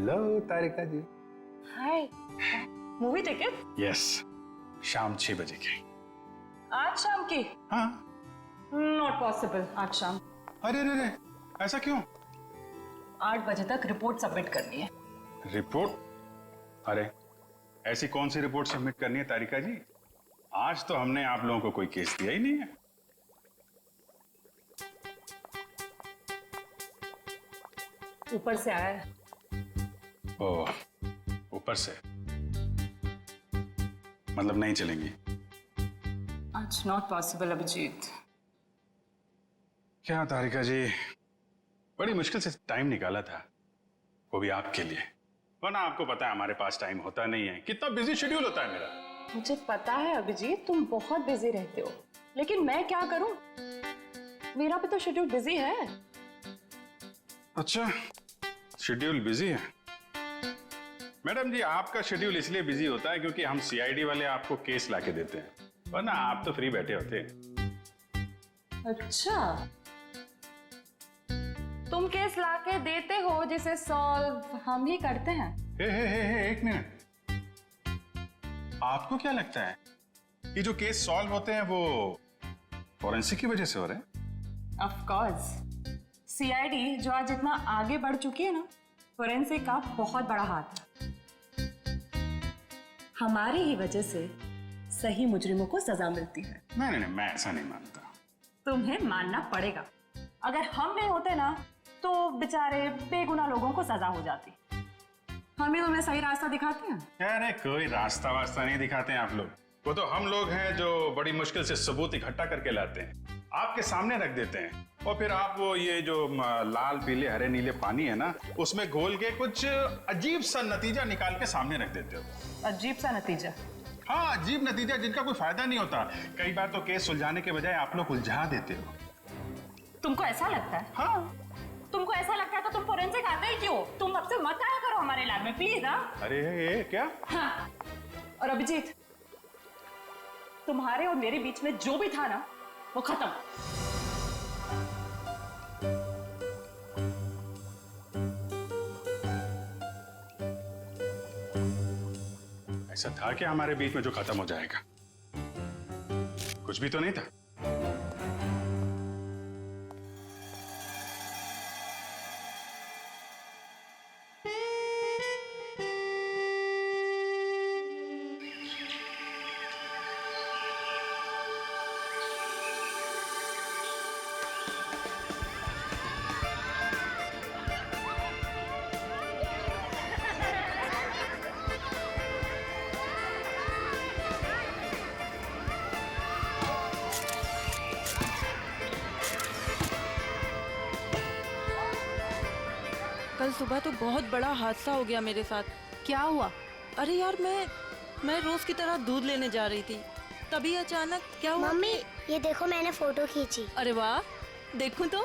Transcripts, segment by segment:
Hello तारिका जी। हाय, movie ticket? Yes, शाम 6 बजे की। आज शाम की? हाँ। नॉट पॉसिबल आज शाम। अरे अरे अरे, ऐसा क्यों? 8 बजे तक रिपोर्ट सबमिट करनी है। रिपोर्ट? अरे ऐसी कौन सी रिपोर्ट सबमिट करनी है तारिका जी? आज तो हमने आप लोगों को कोई केस दिया ही नहीं है। ऊपर से आया है। ओह, ऊपर से मतलब नहीं चलेंगी? आज नॉट पॉसिबल अभिजीत। क्या तारिका जी, बड़ी मुश्किल से टाइम निकाला था, वो भी आपके लिए। वरना आपको पता है हमारे पास टाइम होता नहीं है, कितना बिजी शेड्यूल होता है मेरा। मुझे पता है अभिजीत, तुम बहुत बिजी रहते हो, लेकिन मैं क्या करूं? मेरा भी तो शेड्यूल बिजी है। अच्छा, शेड्यूल बिजी है? मैडम जी, आपका शेड्यूल इसलिए बिजी होता है क्योंकि हम सीआईडी वाले आपको केस लाके देते हैं, वरना आप तो फ्री बैठे होते हैं। अच्छा, तुम केस लाके देते हो जिसे सॉल्व हम ही करते हैं। हे, एक मिनट। आपको क्या लगता है कि जो केस सॉल्व होते हैं वो फॉरेंसिक की वजह से हो रहे हैं? ऑफ कोर्स, सीआईडी जो आज इतना आगे बढ़ चुकी है ना, फोरेंसिक का बहुत बड़ा हाथ है। हमारी ही वजह से सही मुजरिमों को सजा मिलती है। नहीं, मैं ऐसा नहीं मानता। तुम्हें मानना पड़ेगा। अगर हम नहीं होते ना तो बेचारे बेगुनाह लोगों को सजा हो जाती। हम ही तुम्हें सही रास्ता दिखाते हैं। अरे कोई रास्ता वास्ता नहीं दिखाते हैं आप लोग, वो तो हम लोग हैं जो बड़ी मुश्किल से सबूत इकट्ठा करके लाते हैं, आपके सामने रख देते हैं, और फिर आप वो ये जो लाल पीले हरे नीले पानी है ना, उसमें घोल के कुछ अजीब सा नतीजा निकाल के सामने रख देते हो। अजीब सा नतीजा? हाँ, अजीब नतीजा जिनका कोई फायदा नहीं होता। कई बार तो केस सुलझाने के बजाय आप लोग उलझा देते हो। तुमको ऐसा लगता है? हाँ। तुमको ऐसा लगता है तो तुम फोरेंसिक आते ही क्यों? तुम अब से मत आया करो हमारे लैब में प्लीज। हाँ? अरे ये क्या? हाँ। और अभिजीत, तुम्हारे और मेरे बीच में जो भी था ना, वो खत्म। ऐसा था क्या हमारे बीच में जो खत्म हो जाएगा? कुछ भी तो नहीं था। कल सुबह तो बहुत बड़ा हादसा हो गया मेरे साथ। क्या हुआ? अरे यार, मैं रोज की तरह दूध लेने जा रही थी, तभी अचानक क्या हुआ? मम्मी, ये देखो मैंने फोटो खींची। अरे वाह, देखूं तो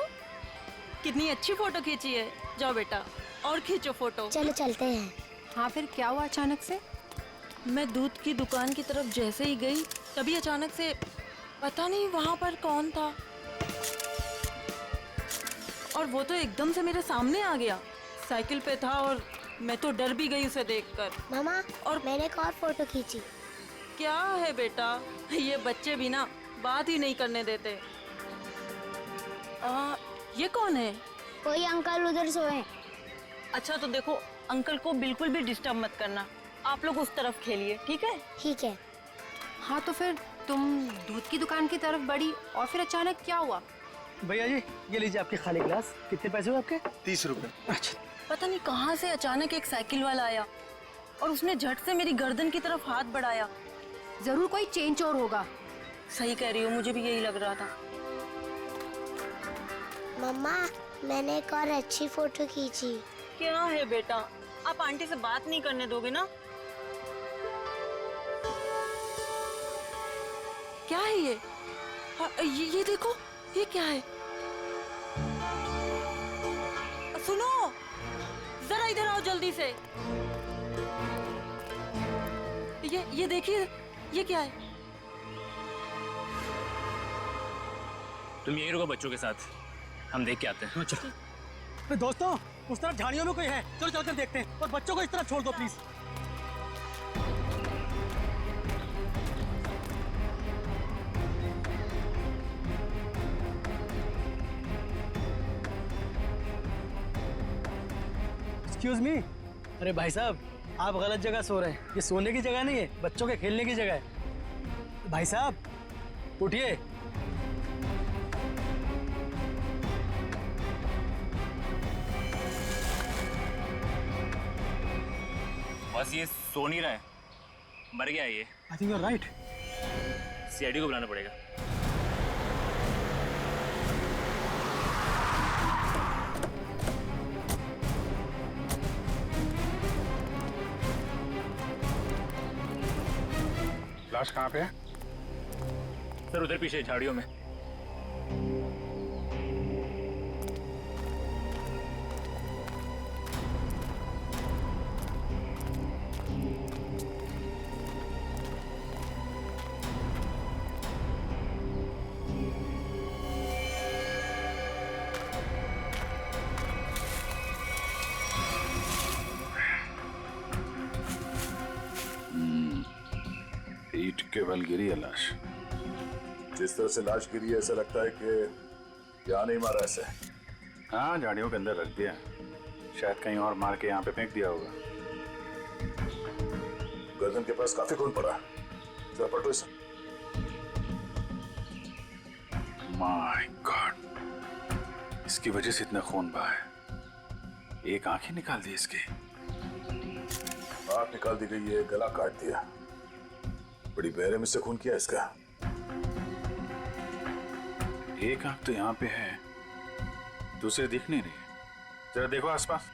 कितनी अच्छी फोटो खींची है। जाओ बेटा और खींचो फोटो। चलो चलते हैं। हाँ, फिर क्या हुआ अचानक से? मैं दूध की दुकान की तरफ जैसे ही गई, तभी अचानक से पता नहीं वहाँ पर कौन था, और वो तो एकदम से मेरे सामने आ गया। साइकिल पे था और मैं तो डर भी गई उसे देखकर। मामा, और मैंने एक और फोटो खींची। क्या है बेटा, ये बच्चे भी ना बात ही नहीं करने देते। ये कौन है? कोई अंकल उधर सोए। अच्छा तो देखो, अंकल को बिल्कुल भी डिस्टर्ब मत करना, आप लोग उस तरफ खेलिए, ठीक है? ठीक है। हाँ, तो फिर तुम दूध की दुकान की तरफ बढ़ी और फिर अचानक क्या हुआ? भैया जी, ये लीजिए आपकी खाली गिलास। कितने पैसे हुए आपके? 30 रुपए। अच्छा। पता नहीं कहाँ से अचानक एक साइकिल वाला आया और उसने झट से मेरी गर्दन की तरफ हाथ बढ़ाया। जरूर कोई चेन चोर होगा। सही कह रही हो, मुझे भी यही लग रहा था। मम्मा, मैंने एक और अच्छी फोटो खींची। क्या है बेटा, आप आंटी से बात नहीं करने दोगे ना? क्या है ये? ये देखो, ये क्या है? सुनो, जरा इधर आओ जल्दी से। ये देखिए, ये क्या है? तुम यहीं रुको बच्चों के साथ, हम देख के आते हैं। अच्छा। दोस्तों, उस तरफ झाड़ियों में कोई है, चलो चलकर देखते हैं। और बच्चों को इस तरफ छोड़ दो प्लीज। Excuse me. अरे भाई साहब, आप गलत जगह सो रहे हैं। ये सोने की जगह नहीं है, बच्चों के खेलने की जगह है। भाई साहब उठिए। बस ये सो नहीं रहा है, मर गया है ये। I think you are right. CID को बुलाना पड़ेगा। लाश कहाँ पे है? सर उधर पीछे झाड़ियों में। ईंट के बल गिरी है लाश। जिस तरह से लाश गिरी है ऐसा लगता है कि यहाँ नहीं मारा ऐसे। हाँ, झाड़ियों के अंदर रख दिया, शायद कहीं और मार के यहाँ पे फेंक दिया होगा। गर्दन के पास काफी खून पड़ा, जरा पलटो इसे। माय गॉड, इसकी वजह से इतना खून बहा है। एक आंख ही निकाल दी इसकी। आंख निकाल दी गई है, गला काट दिया। बड़ी बेरहमी से खून किया इसका। एक आंख तो यहाँ पे है, दूसरी दिख नहीं रही। जरा देखो आसपास।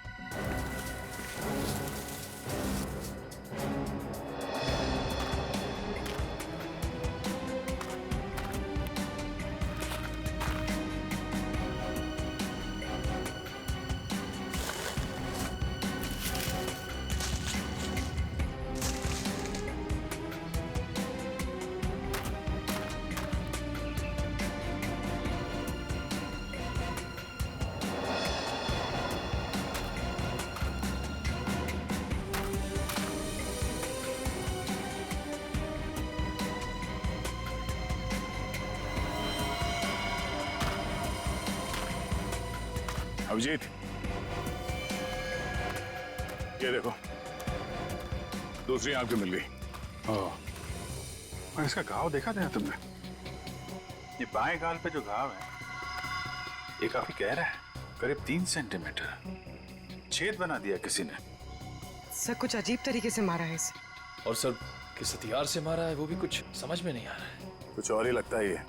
अभिजीत, ये देखो, दूसरी आंख भी मिल गई। और इसका घाव देखा था तुमने? ये बाएं गाल पे जो घाव है, ये काफी गहरा है, करीब 3 सेंटीमीटर। छेद बना दिया किसी ने। सर कुछ अजीब तरीके से मारा है इसे। और सर किस हथियार से मारा है वो भी कुछ समझ में नहीं आ रहा है। कुछ और ही लगता है ये।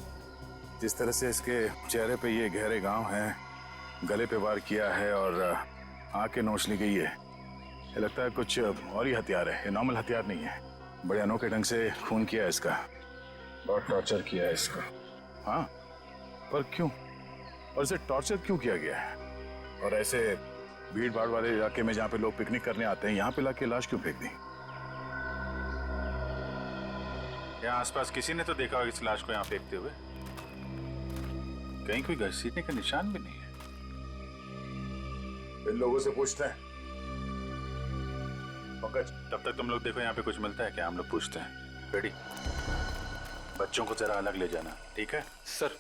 जिस तरह से इसके चेहरे पे ये गहरे घाव हैं, गले पे वार किया है और आंखें नोच ली गई है, ये लगता है कुछ और ही हथियार है। ये नॉर्मल हथियार नहीं है। बड़े अनोखे ढंग से खून किया है इसका, बहुत टॉर्चर किया है इसको। हाँ, पर क्यों? और इसे टॉर्चर क्यों किया गया है? और ऐसे भीड़ भाड़ वाले इलाके में जहाँ पे लोग पिकनिक करने आते हैं, यहाँ पे लाके लाश क्यों फेंक दी? यहाँ आसपास किसी ने तो देखा होगा इस लाश को यहाँ फेंकते हुए। कहीं कोई घसीटने का निशान भी नहीं है। इन लोगों से पूछते हैं। पंकज, तब तक तुम लोग देखो यहाँ पे कुछ मिलता है क्या, हम लोग पूछते हैं। रेडी? बच्चों को जरा अलग ले जाना, ठीक है? सर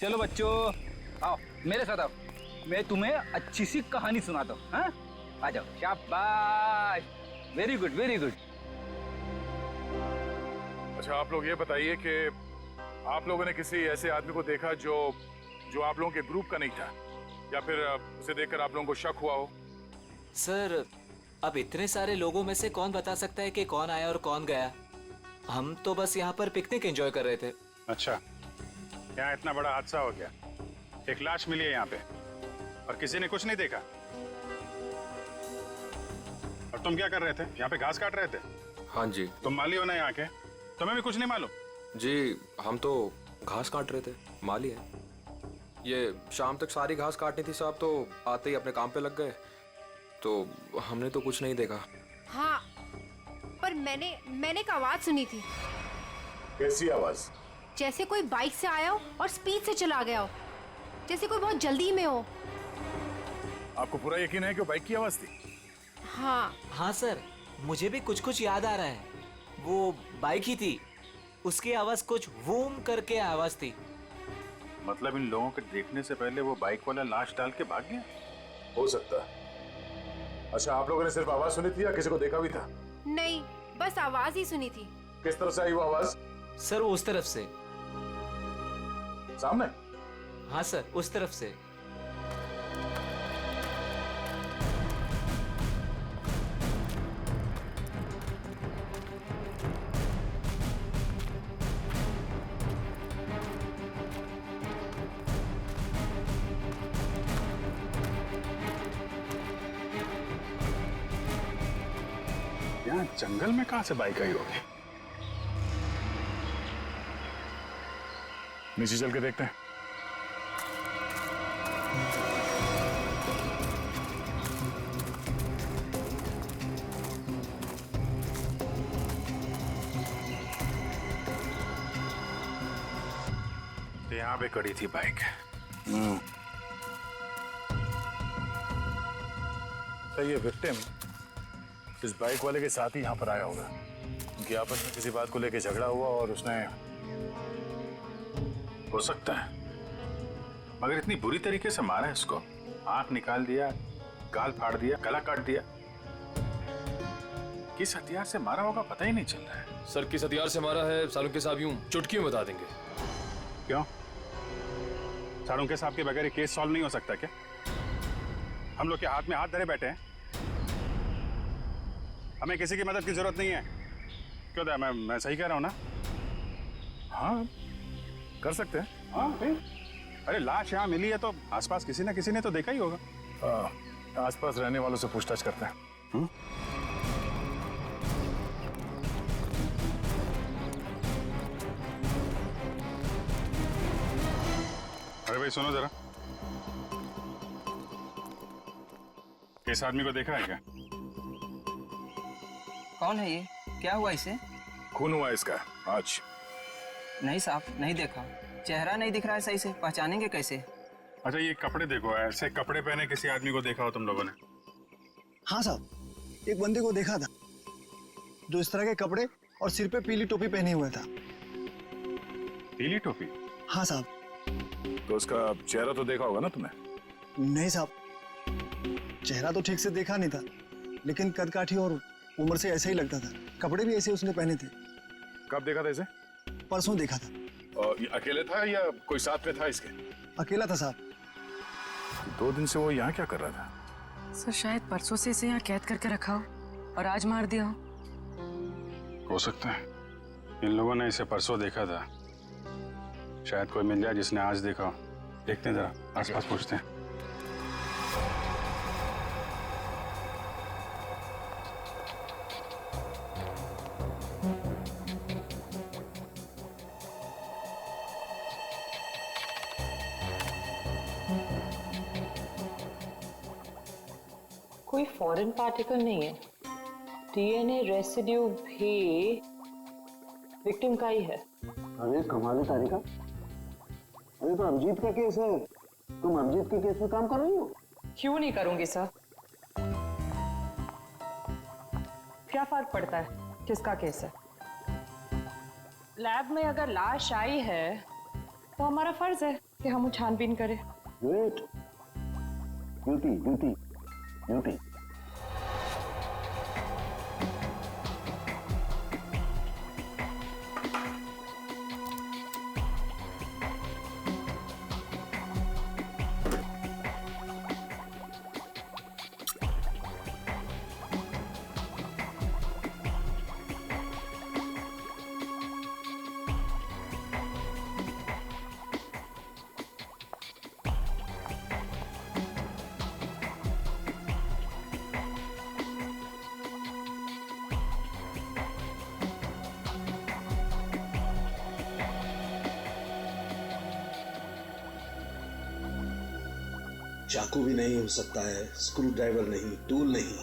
चलो बच्चों, आओ मेरे साथ आओ। मैं तुम्हें अच्छी सी कहानी सुनाता हूँ। हाँ, आ जाओ। शाबाश, वेरी गुड वेरी गुड। अच्छा, आप लोग ये बताइए कि आप लोगों ने किसी ऐसे आदमी को देखा जो आप लोगों के ग्रुप का नहीं था, या फिर उसे देखकर आप लोगों को शक हुआ हो? सर अब इतने सारे लोगों में से कौन बता सकता है कि कौन आया और कौन गया। हम तो बस यहाँ पर पिकनिक एंजॉय कर रहे थे। अच्छा, यहाँ इतना बड़ा हादसा हो गया, एक लाश मिली है यहाँ पे और किसी ने कुछ नहीं देखा। और तुम क्या कर रहे थे? यहाँ पे घास काट रहे थे? हाँ जी। तुम माली हो ना यहाँ के, तुम्हें भी कुछ नहीं मालूम? जी हम तो घास काट रहे थे, माली है। ये शाम तक सारी घास काटनी थी साहब, तो आते ही अपने काम पे लग गए, तो हमने तो कुछ नहीं देखा। हाँ, पर मैंने एक आवाज सुनी थी। कैसी आवाज? जैसे कोई बाइक से आया हो और स्पीड से चला गया हो, जैसे कोई बहुत जल्दी में हो। आपको पूरा यकीन है कि वो बाइक की आवाज थी? हाँ हाँ सर, मुझे भी कुछ कुछ याद आ रहा है। वो बाइक ही थी, उसकी आवाज कुछ वूम करके आवाज थी। मतलब इन लोगों के देखने से पहले वो बाइक वाला लाश डाल के भाग गया? हो सकता है। अच्छा, आप लोगों ने सिर्फ आवाज सुनी थी या किसी को देखा भी था? नहीं, बस आवाज ही सुनी थी। किस तरफ से आई वो आवाज? सर वो उस तरफ से। सामने? हाँ सर, उस तरफ से। यहाँ जंगल में कहां से बाइक आई होगी? नीचे चल के देखते हैं। तो यहाँ पे खड़ी थी बाइक। तो ये विक्टिम इस बाइक वाले के साथ ही यहाँ पर आया होगा। उनकी आपस में किसी बात को लेकर झगड़ा हुआ और उसने... हो सकता है, मगर इतनी बुरी तरीके से मारा है इसको। आंख निकाल दिया, गाल फाड़ दिया, गला काट दिया। किस हथियार से मारा होगा पता ही नहीं चल रहा है। सर किस हथियार से मारा है सालुंके साहब यूं चुटकी में बता देंगे। क्यों? सालुंके साहब के बगैर ये केस सॉल्व नहीं हो सकता क्या? हम लोग के हाथ में हाथ धरे बैठे हैं। हमें किसी की मदद की जरूरत नहीं है। क्यों दया, मैं सही कह रहा हूं ना? हाँ, कर सकते हैं। हाँ भाई, अरे लाश यहाँ मिली है तो आसपास किसी ना किसी ने तो देखा ही होगा। आसपास रहने वालों से पूछताछ करते हैं। अरे भाई सुनो जरा, इस आदमी को देखा है क्या? कौन है ये? क्या हुआ इसे? खून हुआ इसका आज। नहीं साहब, नहीं देखा। चेहरा नहीं दिख रहा है सही से, पहचानेंगे कैसे? अच्छा ये कपड़े देखो, ऐसे कपड़े पहने किसी आदमी को देखा हो तुम लोगों ने? हाँ साहब, एक बंदे को देखा था जो इस तरह के कपड़े और सिर पे पीली टोपी पहने हुआ था। पीली टोपी? हाँ साहब। तो उसका चेहरा तो देखा होगा ना तुमने? नहीं साहब, चेहरा तो ठीक से देखा नहीं था, लेकिन कद काठी और उम्र से ऐसा ही लगता था। कपड़े भी ऐसे उसने पहने थे। कब देखा था इसे? परसों देखा था। और ये अकेले था या कोई साथ में था इसके? अकेला था साहब। 2 दिन से वो यहाँ क्या कर रहा था? सर शायद परसों से इसे यहाँ कैद करके रखा हो और आज मार दिया हो सकता है इन लोगों ने इसे परसों देखा था। शायद कोई मिल जाए जिसने आज देखा हो। देखते हैं जरा आसपास, पूछते हैं। कोई फॉरेन पार्टिकल नहीं है। डीएनए रेसिड्यू भी विक्टिम का ही है। अरे कमाल है तारिका, अरे तो अमजीत का केस है, तुम अमजीत के केस में काम कर रही हो? क्यों नहीं करूंगी सर? क्या फर्क पड़ता है किसका केस है? लैब में अगर लाश आई है तो हमारा फर्ज है कि हम छानबीन करें। Wait, duty duty duty. चाकू भी नहीं हो सकता है, स्क्रू ड्राइवर नहीं, टूल नहीं।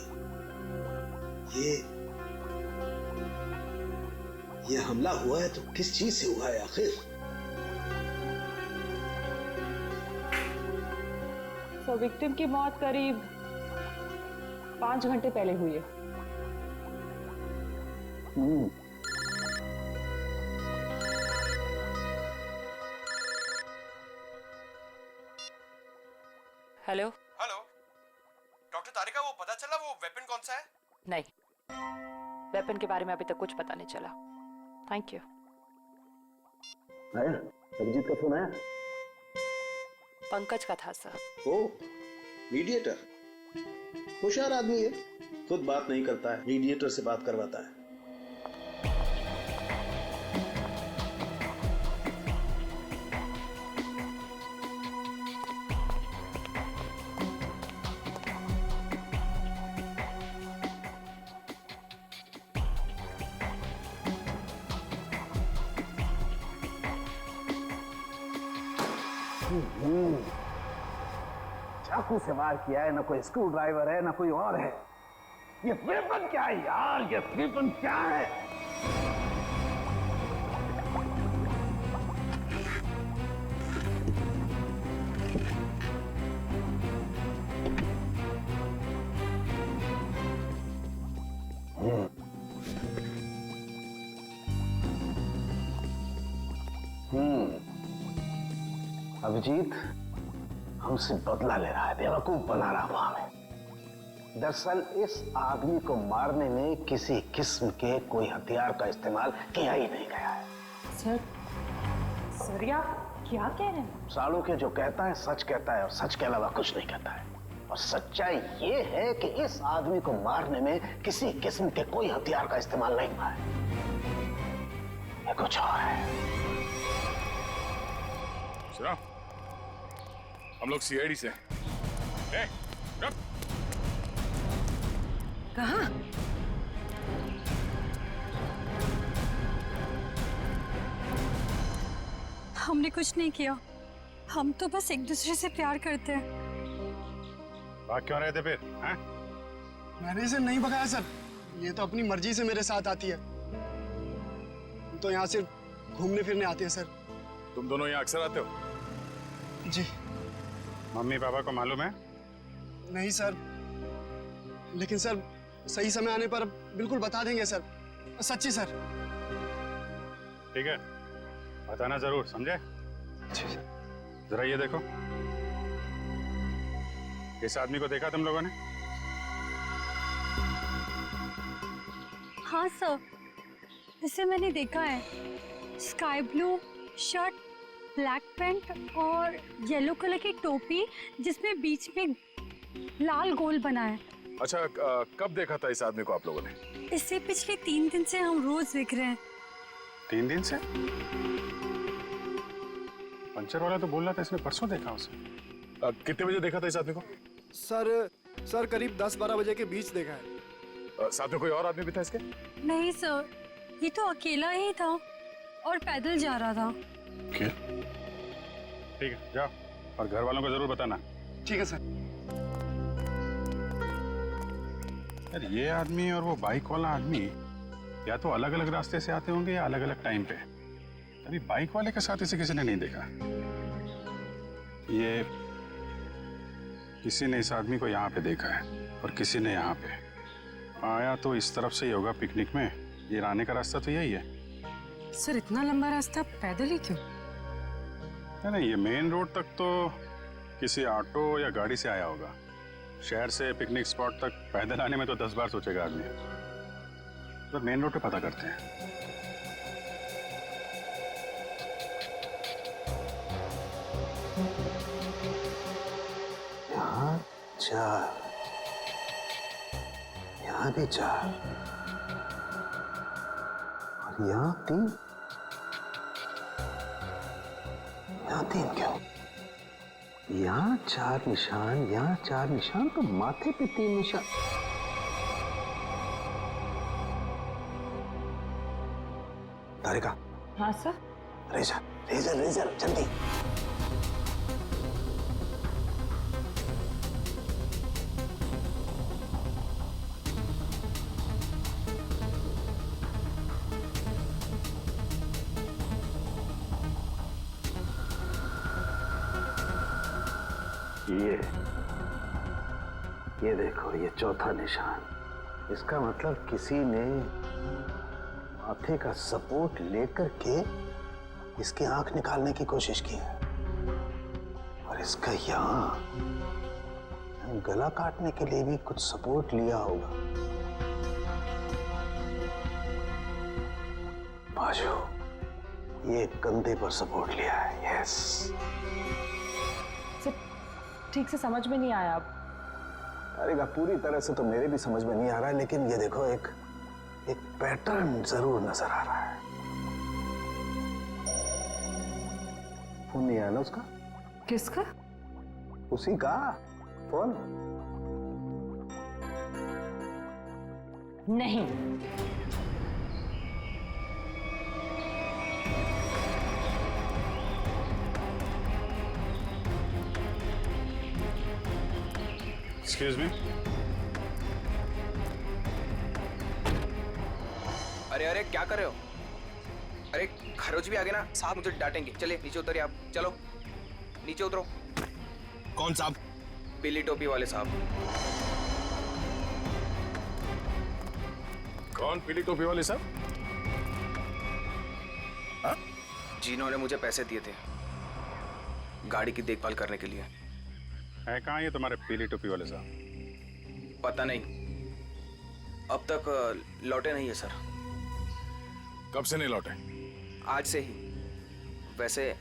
ये हमला हुआ है तो किस चीज से हुआ है आखिर? सो विक्टिम की मौत करीब 5 घंटे पहले हुई है। हेलो। हेलो डॉक्टर तारिका, वो पता चला वो वेपन कौन सा है? नहीं, वेपन के बारे में अभी तक कुछ पता नहीं चला। Thank you. आया अभिजीत का फोन आया? पंकज का था सर। ओ मीडिएटर, होशियार आदमी है, खुद बात नहीं करता है, मीडिएटर से बात करवाता है। चाकू से वार किया है, ना कोई स्क्रू ड्राइवर है, ना कोई और है। ये वेपन क्या है यार? ये वेपन क्या है? अभिजीत हमसे बदला ले रहा है, बेवकूफ बना रहा वो हमें। दरअसल इस आदमी को मारने में किसी किस्म के कोई हथियार का इस्तेमाल किया ही नहीं गया है। सर आप क्या कह रहे हैं? सालों के जो कहता है सच कहता है और सच के अलावा कुछ नहीं कहता है। और सच्चाई ये है कि इस आदमी को मारने में किसी किस्म के कोई हथियार का इस्तेमाल नहीं हुआ है। ये कुछ और है। सुनो, हम लोग सीआईडी से हैं। कहाँ? हमने कुछ नहीं किया, हम तो बस एक दूसरे से प्यार करते हैं। भाग क्यों रहे थे फिर? हैं? मैंने इसे नहीं भगाया सर, ये तो अपनी मर्जी से मेरे साथ आती है। हम तो यहाँ सिर्फ घूमने फिरने आते हैं सर। तुम दोनों यहाँ अक्सर आते हो? जी। मम्मी पापा को मालूम है? नहीं सर, लेकिन सर सही समय आने पर बिल्कुल बता देंगे सर, सच्ची सर। ठीक है, बताना जरूर, समझे? जरा ये देखो, इस आदमी को देखा तुम लोगों ने? हाँ सर, इसे मैंने देखा है। Sky blue shirt, black pant और येलो कलर की टोपी जिसमें बीच में लाल गोल बना है। अच्छा, कब देखा था इस आदमी को आप लोगों ने? इससे पिछले 3 दिन से हम रोज देख रहे हैं। 3 दिन से? पंचर वाला तो बोल रहा था इसने परसों देखा उसे। कितने बजे देखा था इस आदमी को? सर करीब 10-12 बजे के बीच देखा है। साथ में कोई और आदमी भी था इसके? नहीं सर, ये तो अकेला ही था और पैदल जा रहा था। ठीक है, जाओ और घर वालों को जरूर बताना। ठीक है सर। यार ये आदमी और वो बाइक वाला आदमी या तो अलग अलग रास्ते से आते होंगे या अलग अलग टाइम पे। अभी बाइक वाले के साथ इसे किसी ने नहीं देखा। ये किसी ने इस आदमी को यहाँ पे देखा है और किसी ने यहाँ पे। आया तो इस तरफ से ही होगा पिकनिक में। ये आने का रास्ता तो यही है। सर इतना लंबा रास्ता पैदल ही क्यों? नहीं, ये मेन रोड तक तो किसी ऑटो या गाड़ी से आया होगा। शहर से पिकनिक स्पॉट तक पैदल आने में तो 10 बार सोचेगा आदमी। तो मेन रोड पे पता करते हैं। यहाँ 4, यहाँ भी 4 और यहाँ 3। यहाँ 3 क्यों? यहाँ 4 निशान, यहाँ 4 निशान, तो माथे पे 3 निशान। तारिका। हाँ सर। रेजर रेजर रेजर जल्दी। ये ये देखो, ये चौथा निशान। इसका मतलब किसी ने माथे का सपोर्ट लेकर के इसकी आंख निकालने की कोशिश की है। और इसका यहाँ गला काटने के लिए भी कुछ सपोर्ट लिया होगा। बाजू, ये कंधे पर सपोर्ट लिया है। यस। ठीक से समझ में नहीं आया। अब अरे पूरी तरह से तो मेरे भी समझ में नहीं आ रहा है, लेकिन ये देखो एक पैटर्न जरूर नजर आ रहा है। फोन नहीं आया ना उसका? किसका? उसी का फोन। नहीं। Excuse me. अरे अरे क्या कर रहे हो? अरे खरोच भी आ गए ना साहब, मुझे डांटेंगे। चलिए नीचे उतरिए आप, चलो नीचे उतरो। कौन साहब? पीली टोपी वाले साहब। कौन पीली टोपी वाले साहब? जिन्होंने मुझे पैसे दिए थे गाड़ी की देखभाल करने के लिए। है कहाँ ये तुम्हारे पीली टोपी वाले साहब? पता नहीं, अब तक लौटे नहीं है सर। कब से नहीं लौटे? आज से ही। वैसे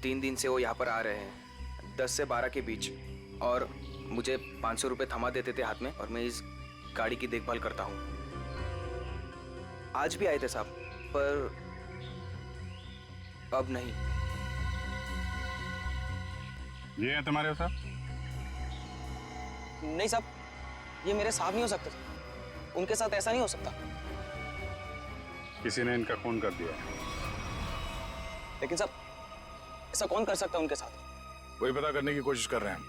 3 दिन से वो यहाँ पर आ रहे हैं, 10 से 12 के बीच, और मुझे 500 रुपये थमा देते थे हाथ में, और मैं इस गाड़ी की देखभाल करता हूँ। आज भी आए थे साहब, पर अब नहीं। ये हैं तुम्हारे साहब? नहीं साहब, ये मेरे साहब नहीं हो सकते। उनके साथ ऐसा नहीं हो सकता। किसी ने इनका खून कर दिया। लेकिन साहब, ऐसा कौन कर सकता है उनके साथ? वही पता करने की कोशिश कर रहे हैं।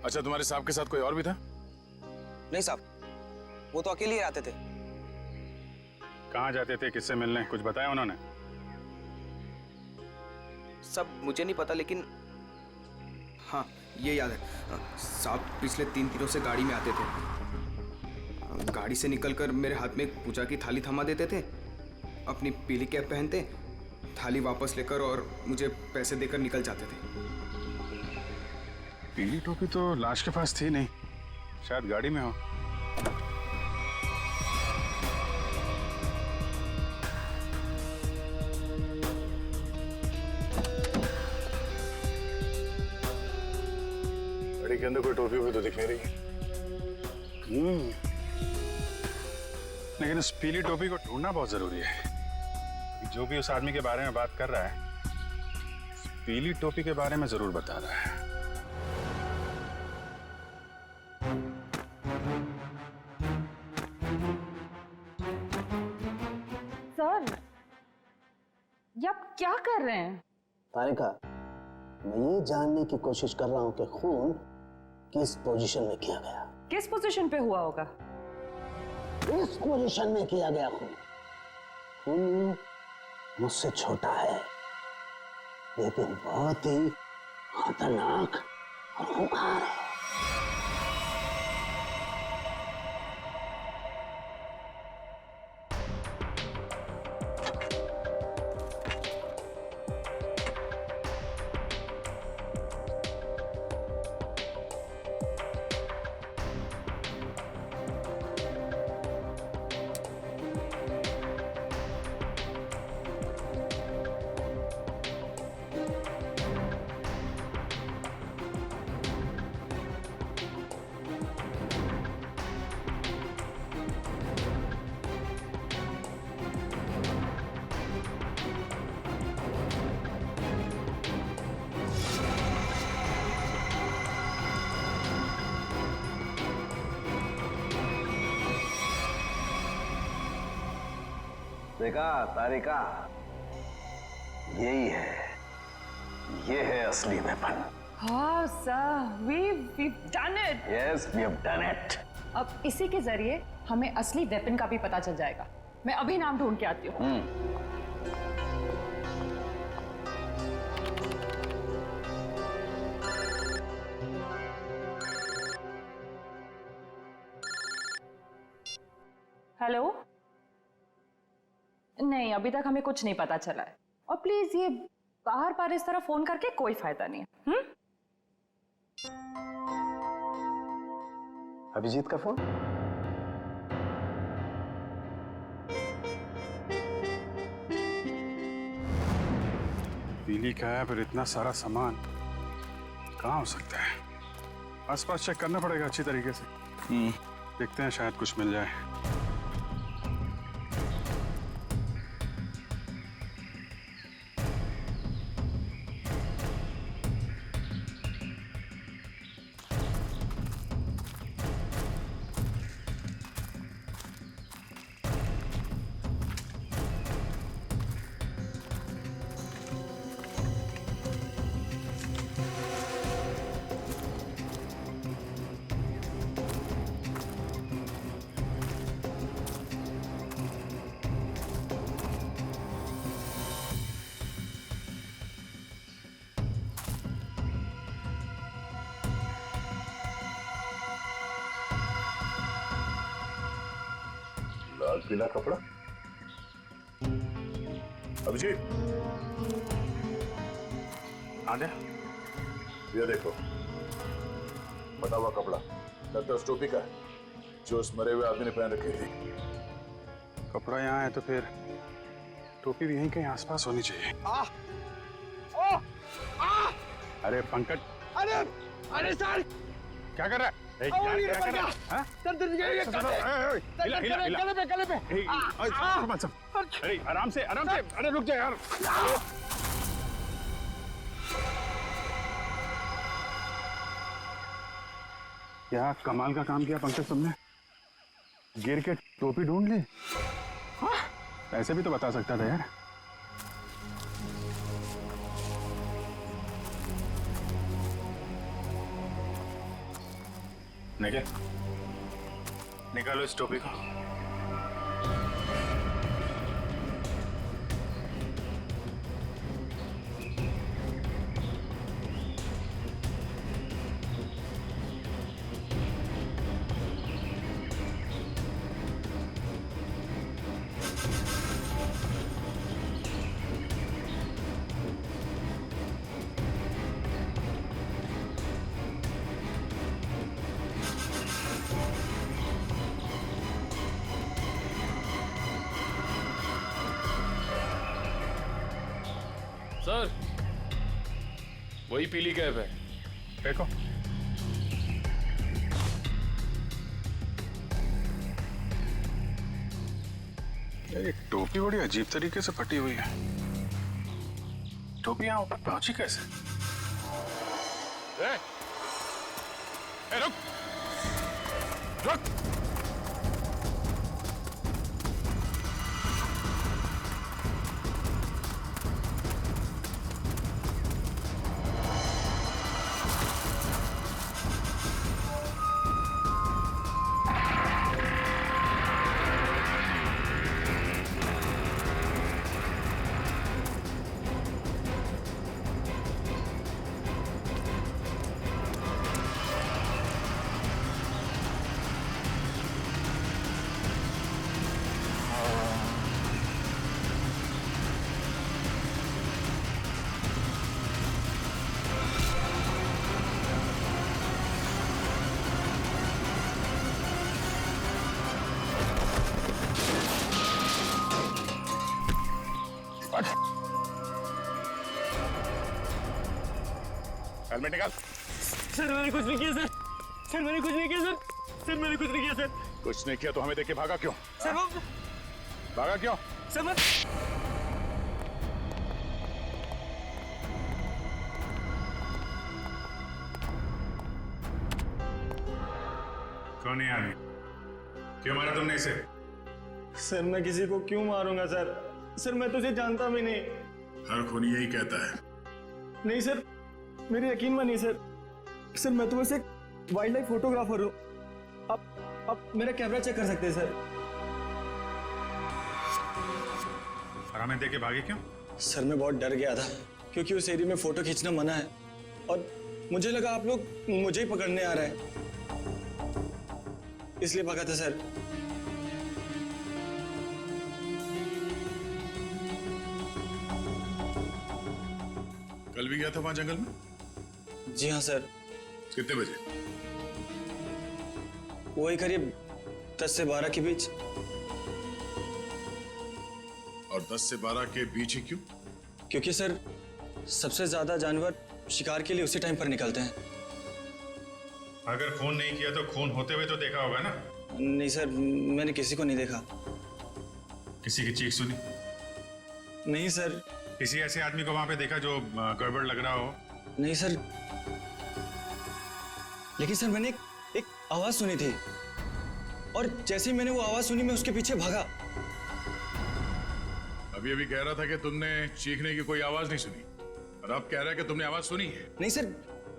अच्छा, तुम्हारे साहब के साथ कोई और भी था? नहीं साहब, वो तो अकेले ही आते थे। कहाँ जाते थे, किससे मिलने, कुछ बताया उन्होंने? सब मुझे नहीं पता, लेकिन हाँ ये याद है साहब, पिछले 3 दिनों से गाड़ी में आते थे। गाड़ी से निकलकर मेरे हाथ में पूजा की थाली थमा देते थे, अपनी पीली कैप पहनते, थाली वापस लेकर और मुझे पैसे देकर निकल जाते थे। पीली टोपी तो लाश के पास थी नहीं, शायद गाड़ी में हो। गाड़ी के अंदर कोई टोपी भी तो दिख नहीं रही। लेकिन उस पीली टोपी को ढूंढना बहुत जरूरी है। जो भी उस आदमी के बारे में बात कर रहा है, उस पीली टोपी के बारे में जरूर बता रहा है। सर, ये आप क्या कर रहे हैं? तारिका, मैं ये जानने की कोशिश कर रहा हूं कि खून किस पोजीशन में किया गया। किस पोजीशन पे हुआ होगा? इस पोजीशन में किया गया खून। खून मुझसे छोटा है, लेकिन बहुत ही खतरनाक और खूंखार है। देखा तारिका, यही है, ये है असली वेपन। हाँ sir, we've done it. Yes, we have done it. अब इसी के जरिए हमें असली वेपन का भी पता चल जाएगा। मैं अभी नाम ढूंढ के आती हूँ। हेलो? नहीं, अभी तक हमें कुछ नहीं पता चला है। और प्लीज ये बाहर बार इस तरह फोन करके कोई फायदा नहीं है। अभिजीत का फोन? पीली का है, फिर इतना सारा सामान कहाँ हो सकता है? आसपास चेक करना पड़ेगा अच्छी तरीके से। देखते हैं, शायद कुछ मिल जाए। लाल पीला कपड़ा। अभिजीत, आजा। ये देखो, बटा हुआ कपड़ा लगता है उस टोपी का है जो उस मरे हुए आदमी ने पहन रखी थी। कपड़ा यहाँ है तो फिर टोपी भी यहीं कहीं आसपास होनी चाहिए। अरे पंकज, अरे सर, क्या कर रहा है? क्या कर रहा है? हाँ? गले पे। अरे आराम से, अरे रुक जा यार। क्या कमाल का काम किया पंकज तुमने, गिर के टोपी ढूंढ ली। ऐसे भी तो बता सकता था यार। निकालो इस टोपी को। सर, वही पीली कैब है। देखो, ये टोपी बड़ी अजीब तरीके से फटी हुई है। टोपी यहाँ ऊपर पहुंची कैसे? रुक रुक। हेलमेट निकाल। सर मैंने कुछ नहीं किया सर। सर मैंने कुछ नहीं किया सर। सर मैंने कुछ नहीं किया सर। कुछ नहीं किया तो हमें देख के भागा क्यों? सर वो भागा क्यों? सर मैं कौन है आदमी? क्यों मारा तुमने इसे? सर मैं किसी को क्यों मारूंगा सर? सर मैं तुझे जानता भी नहीं। हर खूनी यही कहता है। नहीं सर, मेरी यकीन मानिए सर। सर मैं तो बस एक वाइल्ड लाइफ फोटोग्राफर हूँ। आप मेरा कैमरा चेक कर सकते हैं सर। और हमें देख के भागे क्यों? सर मैं बहुत डर गया था क्योंकि उस एरिया में फोटो खींचना मना है और मुझे लगा आप लोग मुझे ही पकड़ने आ रहे हैं, इसलिए भागा था सर। कल भी गया था वहां जंगल में? जी हाँ सर। कितने बजे? वही करीब 10 से 12 के बीच। और 10 से 12 के बीच ही क्यों? क्योंकि सर सबसे ज्यादा जानवर शिकार के लिए उसी टाइम पर निकलते हैं। अगर खून नहीं किया तो खून होते हुए तो देखा होगा ना? नहीं सर, मैंने किसी को नहीं देखा। किसी की चीख सुनी? नहीं सर। किसी ऐसे आदमी को वहां पे देखा जो गड़बड़ लग रहा हो? नहीं सर, लेकिन सर मैंने एक आवाज सुनी थी और जैसे ही मैंने वो आवाज सुनी मैं उसके पीछे भागा। अभी अभी कह रहा था कि तुमने चीखने की कोई आवाज नहीं सुनी और अब कह रहा है कि तुमने आवाज सुनी है। नहीं सर,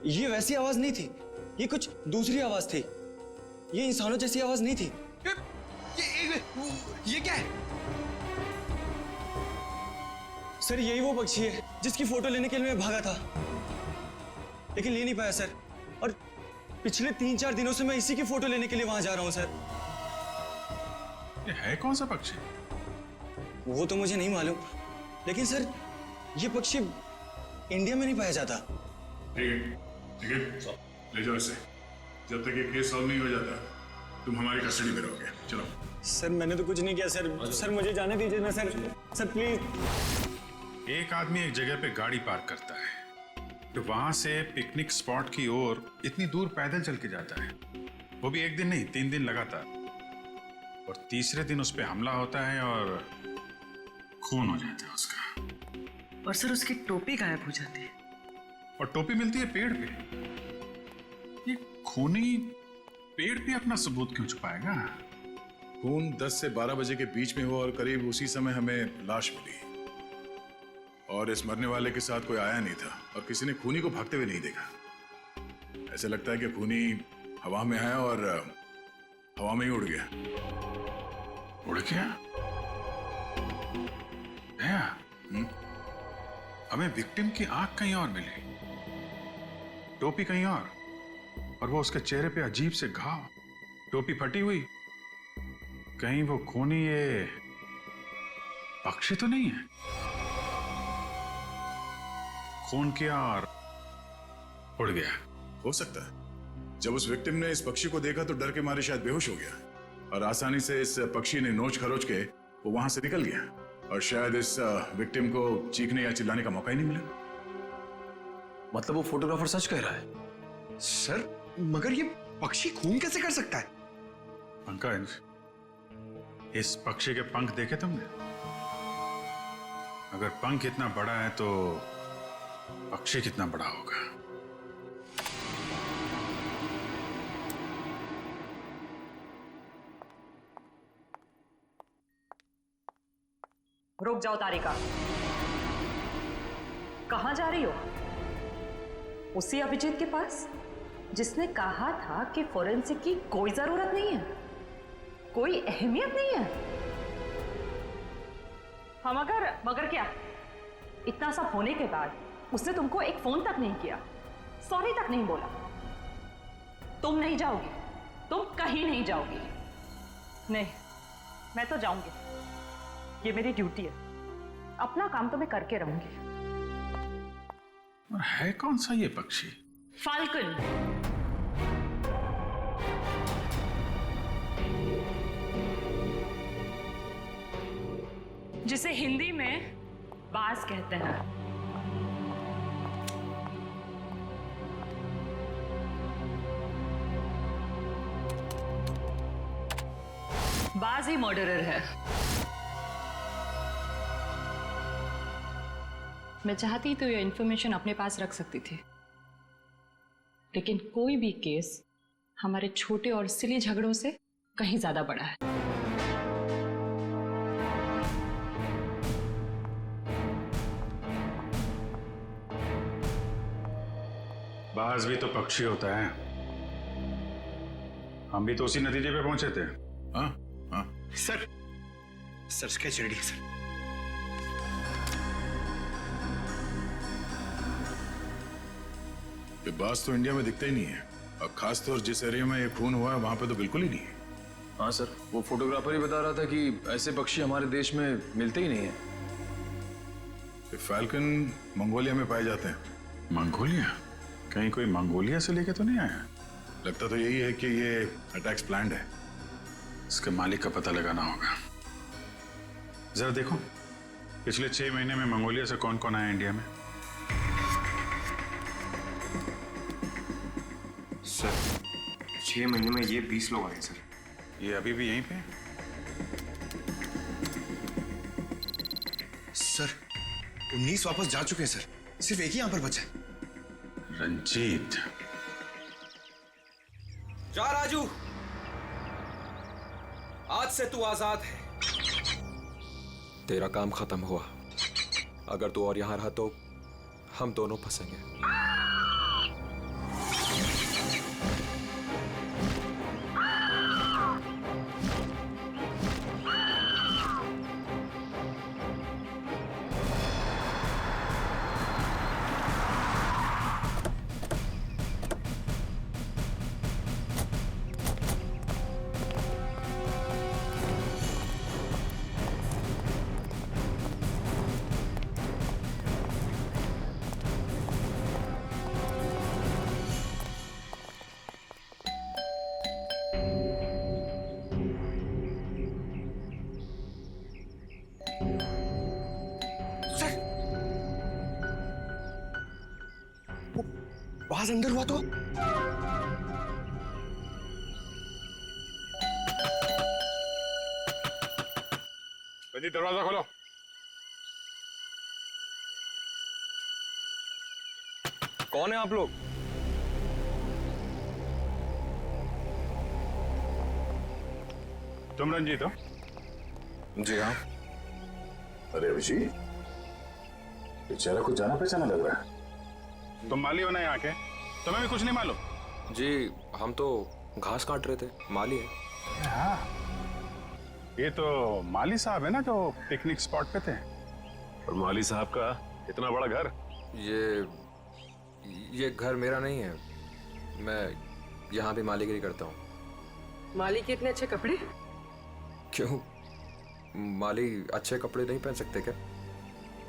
ये वैसी आवाज नहीं थी, ये कुछ दूसरी आवाज थी। ये इंसानों जैसी आवाज नहीं थी। ये क्या है? सर यही वो पक्षी है जिसकी फोटो लेने के लिए मैं भागा था, लेकिन ले नहीं पाया सर। और पिछले 3-4 दिनों से मैं इसी की फोटो लेने के लिए वहां जा रहा हूं सर। ये है कौन सा पक्षी? वो तो मुझे नहीं मालूम, लेकिन सर ये पक्षी इंडिया में नहीं पाया जाता। ठीक है, ले जाओ इसे। जब तक ये केस सॉल्व नहीं हो जाता तुम हमारी कस्टडी में रहोगे। चलो। सर मैंने तो कुछ नहीं किया सर। सर मुझे जाने दीजिए ना सर। Sir please. एक आदमी एक जगह पे गाड़ी पार्क करता है तो वहां से पिकनिक स्पॉट की ओर इतनी दूर पैदल चल के जाता है, वो भी एक दिन नहीं 3 दिन लगातार, और तीसरे दिन उस पर हमला होता है और खून हो जाता है उसका। और सर उसकी टोपी गायब हो जाती है। और टोपी मिलती है पेड़ पे। ये खूनी पेड़ पे अपना सबूत क्यों छुपाएगा? खून 10 से 12 बजे के बीच में हुआ और करीब उसी समय हमें लाश मिली और इस मरने वाले के साथ कोई आया नहीं था और किसी ने खूनी को भागते हुए नहीं देखा। ऐसा लगता है कि खूनी हवा में आया और हवा में ही उड़ गया। उड़ गया? हमें विक्टिम की आंख कहीं और मिली, टोपी कहीं और वो उसके चेहरे पे अजीब से घाव, टोपी फटी हुई। कहीं वो खूनी ये पक्षी तो नहीं है? खून किया और उड़ गया। हो सकता है जब उस विक्टिम ने इस पक्षी को देखा तो डर के मारे शायद बेहोश हो गया और आसानी से इस पक्षी ने नोच खरोच के वो वहां से निकल गया और शायद इस विक्टिम को चीखने या चिल्लाने का मौका ही नहीं मिला। मतलब वो फोटोग्राफर सच कह रहा है? सर मगर ये पक्षी खून कैसे कर सकता है? पंकज, इस पक्षी के पंख देखे तुमने? अगर पंख इतना बड़ा है तो पक्षी कितना बड़ा होगा? रुक जाओ तारिका, कहां जा रही हो? उसी अभिजीत के पास जिसने कहा था कि फोरेंसिक की कोई जरूरत नहीं है, कोई अहमियत नहीं है। हाँ मगर क्या? इतना सब होने के बाद उसने तुमको एक फोन तक नहीं किया, सॉरी तक नहीं बोला। तुम नहीं जाओगी, तुम कहीं नहीं जाओगी। नहीं, मैं तो जाऊंगी, ये मेरी ड्यूटी है। अपना काम तो मैं करके रहूंगी। और है कौन सा ये पक्षी? फाल्कन। जिसे हिंदी में बाज कहते हैं। बाज ही मर्डरर है। मैं चाहती तो ये इंफॉर्मेशन अपने पास रख सकती थी, लेकिन कोई भी केस हमारे छोटे और सिली झगड़ों से कहीं ज्यादा बड़ा है। बाज भी तो पक्षी होता है। हम भी तो उसी नतीजे पे पहुंचे थे। हाँ हाँ सर स्केच रेडी है सर। ये बाज तो इंडिया में दिखता ही नहीं है और खासतौर जिस एरिया में ये खून हुआ है वहां पे तो बिल्कुल ही नहीं है। हाँ सर, वो फोटोग्राफर ही बता रहा था कि ऐसे पक्षी हमारे देश में मिलते ही नहीं है। फैल्कन मंगोलिया में पाए जाते हैं। मंगोलिया? कहीं कोई मंगोलिया से लेके तो नहीं आया? लगता तो यही है कि ये अटैक्स प्लान्ड है। इसके मालिक का पता लगाना होगा। जरा देखो पिछले 6 महीने में मंगोलिया से कौन कौन आया इंडिया में। सर 6 महीने में ये 20 लोग आए सर। ये अभी भी यहीं पे हैं? सर 19 वापस जा चुके हैं सर, सिर्फ एक ही यहां पर बचा है। रंजीत। जा राजू, आज से तू आजाद है। तेरा काम खत्म हुआ। अगर तू और यहां रहा तो हम दोनों फंसेंगे। बाज अंदर हुआ तो रंजीत दरवाजा खोलो। कौन है आप लोग? तुम रंजीत हो? जी हाँ। अरे अभिजीत, ये चेहरा कुछ जाना पहचाना लग रहा है। तुम माली हो ना यहाँ के? तुम्हें भी कुछ नहीं मालूम? जी हम तो घास काट रहे थे, माली है। हाँ, ये तो माली साहब है ना जो पिकनिक स्पॉट पे थे। और माली साहब का इतना बड़ा घर? ये घर मेरा नहीं है, मैं यहाँ भी मालीगिरी करता हूँ। माली के इतने अच्छे कपड़े? क्यों, माली अच्छे कपड़े नहीं पहन सकते क्या?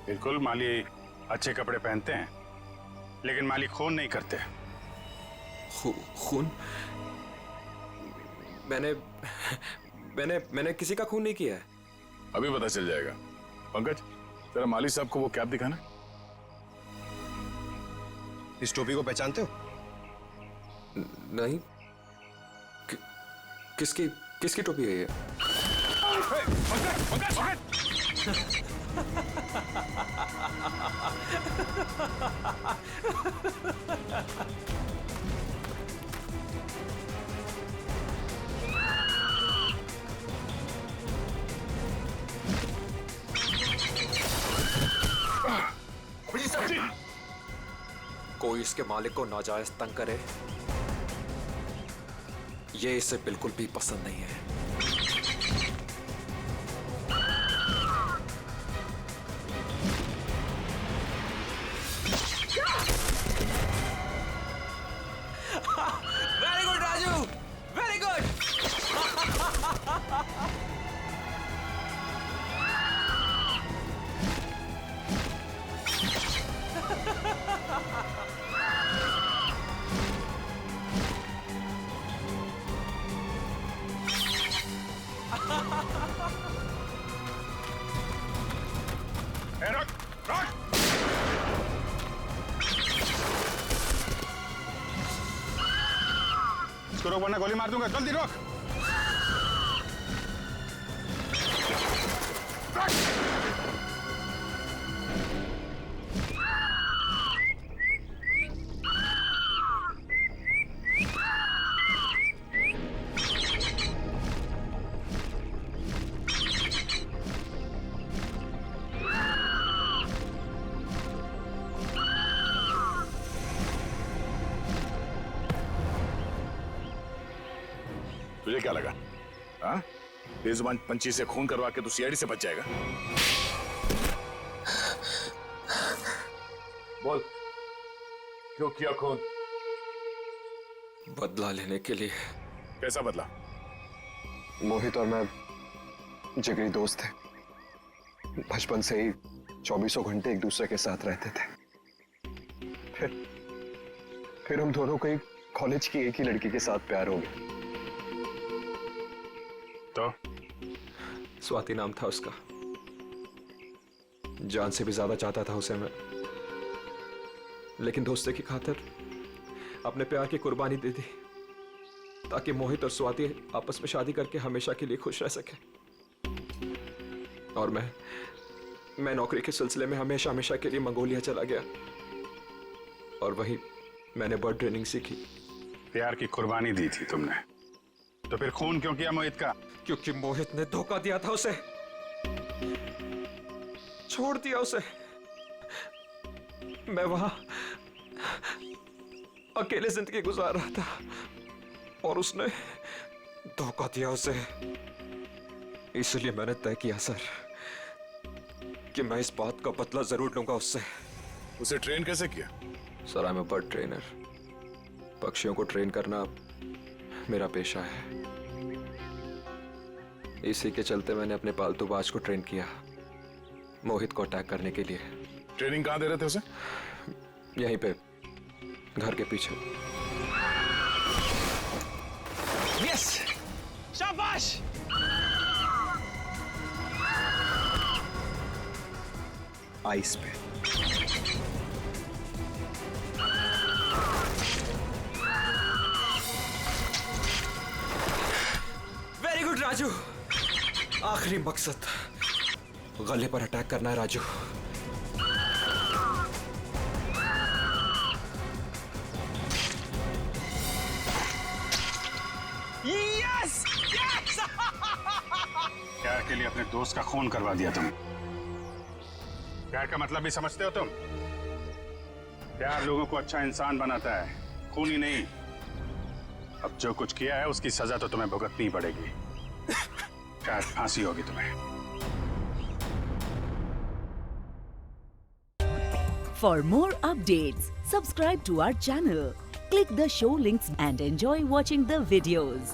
बिल्कुल, माली अच्छे कपड़े पहनते हैं, लेकिन माली खून नहीं करते। खून? मैंने किसी का खून नहीं किया है। अभी पता चल जाएगा। पंकज, जरा माली साहब को वो कैप दिखाना। इस टोपी को पहचानते हो? नहीं। किसकी टोपी है ये? कोई इसके मालिक को नाजायज तंग करे, ये इसे बिल्कुल भी पसंद नहीं है। Very good Raju, very good. इसको रोक वरना गोली मार दूंगा। जल्दी रोक। तुझे क्या लगा? हाँ, बेजुबान पंछी से खून करवा के तू सीआईडी से बच जाएगा? बोल, क्यों किया खून? बदला लेने के लिए। कैसा बदला? मोहित और मैं जिगरी दोस्त थे, बचपन से ही 24 घंटे एक दूसरे के साथ रहते थे। फिर हम दोनों को एक कॉलेज की एक ही लड़की के साथ प्यार हो गया। तो स्वाति नाम था उसका। जान से भी ज्यादा चाहता था उसे मैं, लेकिन दोस्ती की खातिर अपने प्यार की कुर्बानी दे दी ताकि मोहित और स्वाति आपस में शादी करके हमेशा के लिए खुश रह सके। और मैं नौकरी के सिलसिले में हमेशा हमेशा के लिए मंगोलिया चला गया और वहीं मैंने बर्ड ट्रेनिंग सीखी। प्यार की कुर्बानी दी थी तुमने, तो फिर खून क्यों किया मोहित का? क्योंकि मोहित ने धोखा दिया था उसे, छोड़ दिया उसे। मैं वहां अकेले जिंदगी गुजार रहा था और उसने धोखा दिया उसे। इसलिए मैंने तय किया सर कि मैं इस बात का बदला जरूर लूंगा उससे। उसे ट्रेन कैसे किया? Sir, I am a bird trainer. पक्षियों को ट्रेन करना मेरा पेशा है। इसी के चलते मैंने अपने पालतू बाज को ट्रेन किया मोहित को अटैक करने के लिए। ट्रेनिंग कहाँ दे रहे थे उसे? यहीं पे, घर के पीछे। यस, शाबाश। आइस पे। Very good Raju. आखिरी मकसद गले पर अटैक करना है राजू। यस! यस! प्यार के लिए अपने दोस्त का खून करवा दिया तुम। प्यार का मतलब भी समझते हो तुम? प्यार लोगों को अच्छा इंसान बनाता है, खून ही नहीं। अब जो कुछ किया है उसकी सजा तो तुम्हें भुगतनी पड़ेगी। शायद फांसी होगी तुम्हें। For more updates, subscribe to our channel, click the show links and enjoy watching the videos.